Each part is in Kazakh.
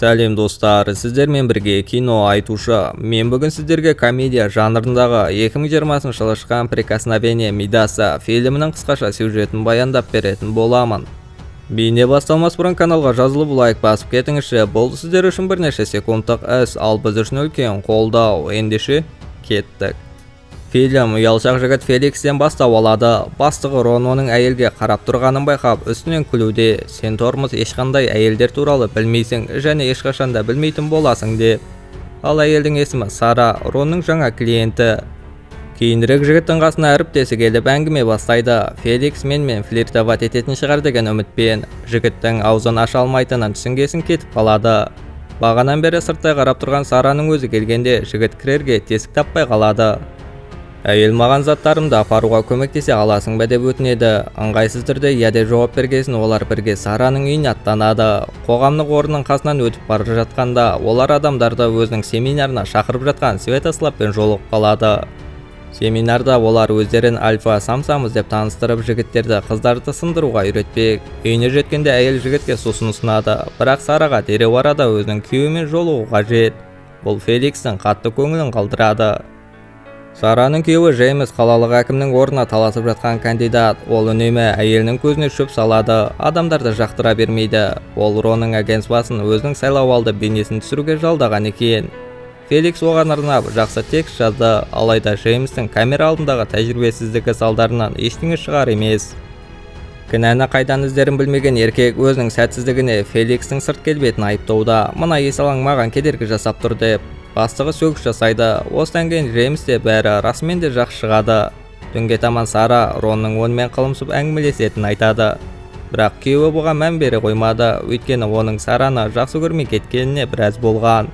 Сәлем достар, сіздермен бірге кино айтушы. Мен бүгін сіздерге комедия жанрындағы 2020 жылы шыққан «Прикосновение Мидаса» фильмінің қысқаша сюжетін баяндап беретін боламын. Бейне басталмас бұрын каналға жазылып лайк басып кетіңізші. Бұл сіздер үшін бірнеше секундтық іс, ал біз үшін үлкен қолдау. Ендеше кеттік. Фильм ұялшақ жігіт Феликстен бастау алады. Бастығы Рон оның әйелге қарап тұрғанын байқап, үстінен күлуде. Сен Тормоз ешқандай әйелдер туралы білмейсің және ешқашанда білмейтін боласың деп. Ал әйелдің есімі Сара, Ронның жаңа клиенті. Кейінірек жігіттің қасына әріптесі келіп әңгіме бастайды. Феликс менімен флиртовать ететін шығар деген үмітпен. Жігіттің аузын аша алмайтынын түсінгесін кетіп қалады. Бағанан бері сырттай қарап тұрған Сараның өзі келгенде жігіт кірерге тесік таппай қалады. Әйел маған заттарымды апаруға көмектесе аласың ба деп өтінеді. Ыңғайсыз түрде иә деп жауап бергесін олар бірге Сараның үйіне аттанады. Қоғамдық орынның қасынан өтіп бара жатқанда олар адамдарды өзінің семинарына шақырып жатқан Святославпен жолығып қалады. Семинарда олар өздерін альфа самсамыз деп таныстырып жігіттерді қыздарды сындыруға үйретпек. Үйіне жеткенде әйел жігітке сусын ұсынады, бірақ Сараға дереу арада өзінің күйеуімен жолығу қажет. Бұл Феликстің қатты көңілін қалдырады. Сараның күйеуі Джеймс қалалық әкімнің орнына таласып жатқан кандидат. Ол үнемі әйелінің көзіне шөп салады, адамдарды жақтыра бермейді. Ол Ронның агентствосын өзінің сайлауалды бейнесін түсіруге жалдаған екен. Феликс оған арнап жақсы текст жазды, алайда Джеймстің камера алдындағы тәжірибесіздігі салдарынан ештеңе шығар емес. Кінәні қайдан іздерін білмеген еркек өзінің сәтсіздігіне Феликстің сырт келбетін айыптауда. Мына есалаң маған кедергі жасап тұр деп. Бастығы сөгіс жасайды. Осыдан кейін Джеймс те бәрі расымен де жақсы шығады. Түнге таман Сара Ронның онымен қылымсып әңгімелесетінін айтады. Бірақ күйеуі бұған мән бере қоймады, өйткені оның Сараны жақсы көрмей кеткеніне біраз болған.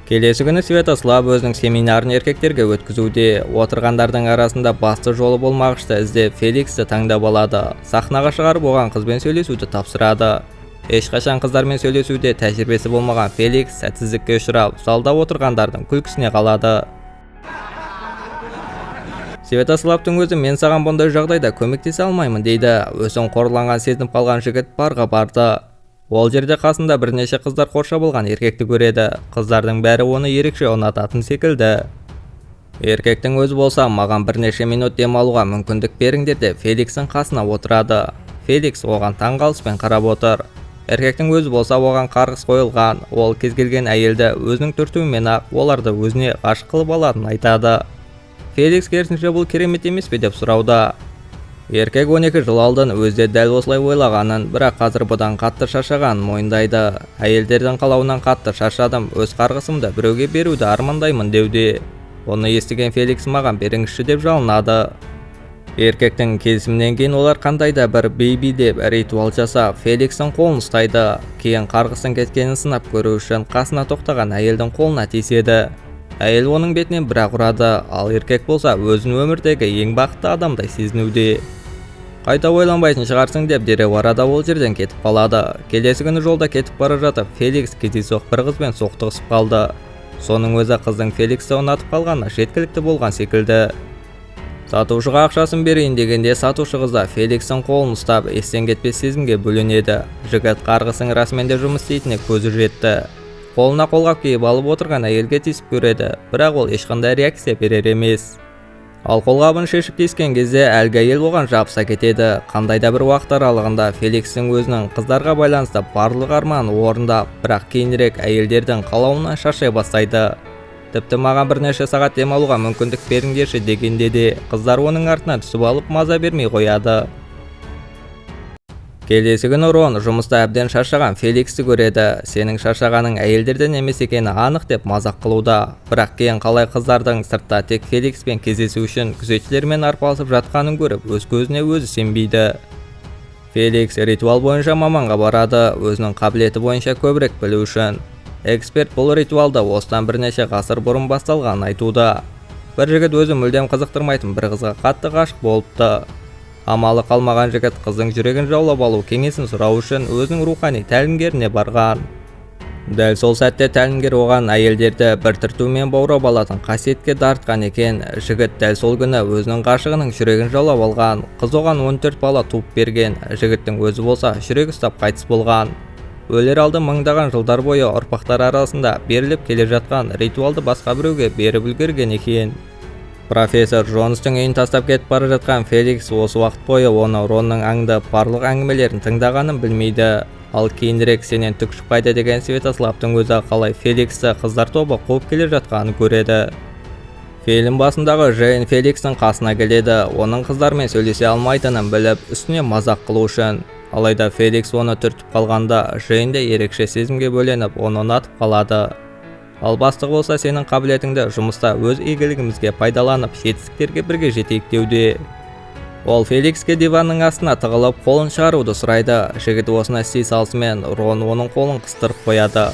Келесі күні Святослав өзінің семинарын еркектерге өткізуде. Отырғандардың арасында басты жолы болмағышты іздеп Феликсті таңдап алады. Сахнаға шығарып оған қызбен сөйлесуді тапсырады. Ешқашан қыздармен сөйлесуде тәжірибесі болмаған Феликс сәтсіздікке ұшырап, залда отырғандардың күлкісіне қалады. Святославтың өзі мен саған бұндай жағдайда көмектесе алмаймын дейді. Өзін қорланған сезініп қалған жігіт барға барды. Ол жерде қасында бірнеше қыздар қоршап алған еркекті көреді. Қыздардың бәрі оны ерекше ұнататын секілді. Еркектің өзі болса, маған бірнеше минут демалуға мүмкіндік беріңдер деп Феликстің қасына отырады. Феликс оған таңғалыспен қарап отыр. Еркектің өзі болса оған қарғыс қойылған. Ол кез келген әйелді өзінің түртуімен-ақ оларды өзіне ғашық қылып алатынын айтады. Феликс керісінше бұл керемет емес пе деп сұрауда. Еркек 12 жыл алдын өзде дәл осылай ойлағанын, бірақ қазір бұдан қатты шаршағанын мойындайды. Әйелдердің қалауынан қатты шаршадым, өз қарғысымды біреуге беруді армандаймын деуде. Оны естіген Феликс маған беріңізші деп жалынады. Еркектің келісімінен кейін олар қандай да бір бейби деп ритуал жасап, Феликстің қолын ұстайды. Кейін қарғыстың кеткенін сынап көру үшін қасына тоқтаған әйелдің қолына тиіседі. Әйел оның бетінен бірақ ұрады, ал еркек болса өзін өмірдегі ең бақытты адамдай сезінуде. Қайта ойланбайтын шығарсың деп дереу арада ол жерден кетіп қалады. Келесі күні жолда кетіп бара жатып, Феликс кездейсоқ бір қызбен соқтығысып қалды. Соның өзі қыздың Феликсті ұнатып қалғаны жеткілікті болған секілді. Сатушыға ақшасын берейін дегенде сатушы қызда Феликстің қолын ұстап, естен кетпес сезімге бөленеді. Жігіт қарғысың расымен де жұмыс істейтініне көзі жетті. Қолына қолғап киіп алып отырған әйелге тиісіп көреді, бірақ ол ешқандай реакция берер емес. Ал қолғабын шешіп тиіскен кезде әлгі әйел оған жабыса кетеді. Қандай да бір уақыт аралығында Феликстің өзінің қыздарға байланысты барлық арманын орындап, бірақ кейінірек әйелдердің қалауынан шаршай бастайды. Тіпті маған бірнеше сағат демалуға мүмкіндік беріңдерші дегенде де қыздар оның артынан түсіп алып маза бермей қояды. Келесі күні Рон жұмыста әбден шаршаған Феликсті көреді. Сенің шаршағаның әйелдерден емес екені анық деп мазақ қылуда. Бірақ кейін қалай қыздардың сыртта тек Феликспен кездесу үшін күзетшілермен арпалысып жатқанын көріп, өз көзіне өзі сенбейді. Феликс ритуал бойынша маманға барады, өзінің қабілеті бойынша көбірек білу үшін. Эксперт бұл ритуалда осыдан бірнеше ғасыр бұрын басталғанын айтуда. Бір жігіт өзі мүлдем қызықтырмайтын бір қызға қатты ғашық болыпты. Амалы қалмаған жігіт қыздың жүрегін жаулап алу кеңесін сұрау үшін өзінің рухани тәлімгеріне барған. Дәл сол сәтте тәлімгер оған әйелдерді бір түртумен баурап алатын қасиетке дарытқан екен. Жігіт дәл сол күні өзінің ғашығының жүрегін жаулап алған. Қыз оған 14 бала туып берген. Жігіттің өзі болса жүрек ұстап қайтыс болған. өлер алды мыңдаған жылдар бойы ұрпақтар арасында беріліп келе жатқан ритуалды басқа біреуге беріп үлгерген екен. Профессор Джонстың үйін тастап кетіп бара жатқан Феликс осы уақыт бойы оны Ронның аңдып барлық әңгімелерін тыңдағанын білмейді. Ал кейінірек сенен түк шықпайды деген Святославтың өзі қалай Феликсті қыздар тобы қуып келе жатқанын көреді. Фильм басындағы Джейн Феликстің қасына келеді, оның қыздармен сөйлесе алмайтынын біліп, үстіне мазақ қылу үшін. Алайда Феликс оны түртіп қалғанда, Джейн де ерекше сезімге бөленіп, оны ұнатып қалады. Ал бастық болса сенің қабілетіңді жұмыста өз игілігімізге пайдаланып, жетістіктерге бірге жетейік деуде. Ол Феликске диванның астына тығылып, қолын шығаруды сұрайды. Жігіт осыны істей салысымен, Рон оның қолын қыстырып қояды.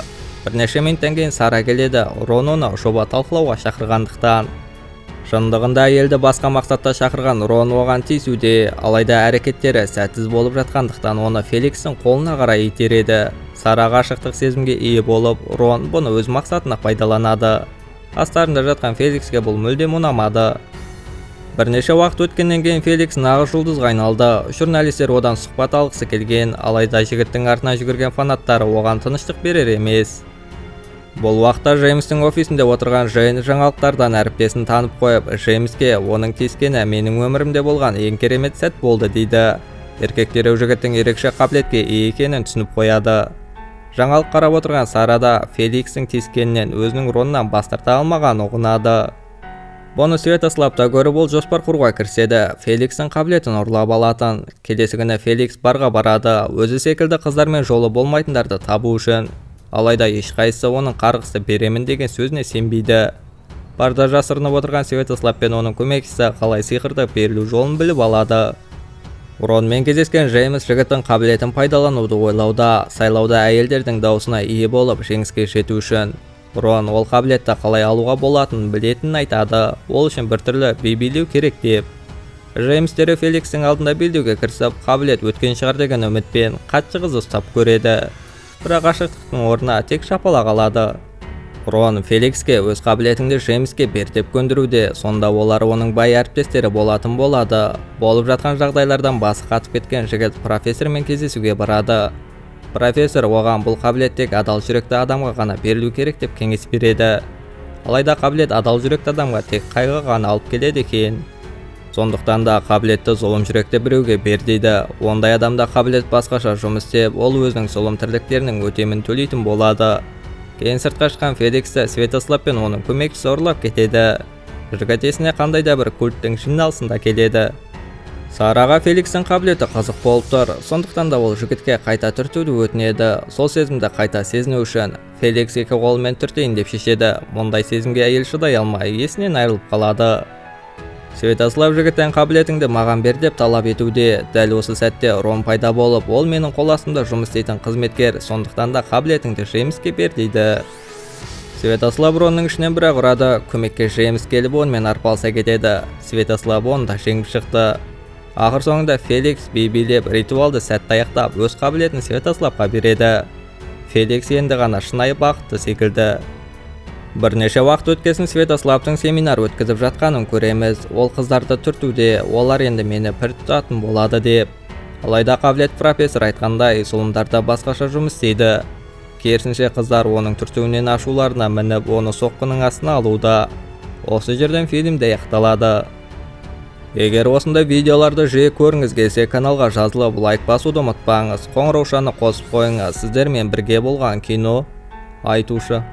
Бірнеше минуттан кейін Сара келеді. Рон оны жоба талқылауға шақырғандықтан. Шындығында әйелді басқа мақсатта шақырған Рон оған тиісуде, алайда әрекеттері сәтсіз болып жатқандықтан оны Феликстің қолына қарай итереді. Сара ғашықтық сезімге ие болып, Рон бұны өз мақсатына пайдаланады. Астарында жатқан Феликске бұл мүлдем ұнамады. Бірнеше уақыт өткеннен кейін Феликс нағыз жұлдызға айналды. Журналистер одан сұхбат алғысы келген, алайда жігіттің артынан жүгірген фанаттары оған тыныштық берер емес. Бұл уақытта Джеймстің офисінде отырған Джейн жаңалықтардан әріптесін танып қойып, Джеймске оның тиіскені менің өмірімде болған ең керемет сәт болды дейді. Еркектер жігіттің ерекше қабілетке ие екенін түсініп қояды. Жаңалық қарап отырған Сара да Феликстің тиіскенінен өзінің Роннан бас тарта алмағанын ұғынады. Бұны Святослав та көріп ол жоспар құруға кіріседі. Феликстің қабілетін ұрлап алатын. Келесі күні Феликс барға барады, өзі секілді қыздармен жолы болмайтындарды табу үшін. Алайда ешқайсысы оның қарғысты беремін деген сөзіне сенбейді. Барда жасырынып отырған Святослав пен оның көмекшісі қалай сиқырды берілу жолын біліп алады. Ронмен кездескен Джеймс жігіттің қабілетін пайдалануды ойлауда, сайлауда әйелдердің даусына ие болып жеңіске жету үшін. Рон ол қабілетті қалай алуға болатынын білетінін айтады, ол үшін біртүрлі би билеу керек деп. Джеймс дереу Феликстің алдында билеуге кірісіп, қабілет өткен шығар деген үмітпен қатты қыз ұстап көреді. Бірақ ғашықтықтың орнына тек шапалақ алады. Рон Феликске өз қабілетіңді Джеймске бер деп көндіруде, сонда олар оның бай әріптестері болатын болады. Болып жатқан жағдайлардан басы қатып кеткен жігіт профессормен кездесуге барады. Профессор оған бұл қабілет тек адал жүректі адамға ғана берілу керек деп кеңес береді. Алайда қабілет адал жүректі адамға тек қайғы ғана алып келеді екен. Сондықтан да қабілетті зұлым жүректі біреуге бер дейді. Ондай адамда қабілет басқаша жұмыс істеп, ол өзінің зұлым тірліктерінің өтемін төлейтін болады. Кейін сыртқа шыққан Феликсті Святослав пен оның көмекшісі ұрлап кетеді. Жігіт есіне қандай да бір культтің жиналысында келеді. Сараға Феликстің қабілеті қызық болып тұр, сондықтан да ол жігітке қайта түртуді өтінеді. Сол сезімді қайта сезіну үшін Феликс екі қолымен түртейін деп шешеді. Мұндай сезімге әйел шыдай алмай есінен айырылып қалады. Святослав жігіттен қабілетіңді маған бер деп талап етуде. Дәл осы сәтте Рон пайда болып, ол менің қол астымда жұмыс істейтін қызметкер, сондықтан да қабілетіңді Джеймске бер дейді. Святослав Ронның ішінен бірақ ұрады, көмекке Джеймс келіп онымен арпалыса кетеді. Святослав оны да жеңіп шықты. Ақыр соңында Феликс би билеп ритуалды сәтті аяқтап өз қабілетін Святославға береді. Феликс енді ғана шынайы бақытты секілді. Бірнеше уақыт өткесін Святославтың семинар өткізіп жатқанын көреміз. Ол қыздарды түртуде, олар енді мені пір тұтатын болады деп. Алайда қабілет профессор айтқандай зұлымдарда басқаша жұмыс істейді. Керісінше қыздар оның түртуінен ашуларына мініп, оны соққының астына алуда. Осы жерден фильм де аяқталады. Егер осындай видеоларды жиі көргіңіз келсе, каналға жазылып лайк басуды ұмытпаңыз. Қоңыраушаны қосып қойыңыз. Сіздермен бірге болған кино айтушы.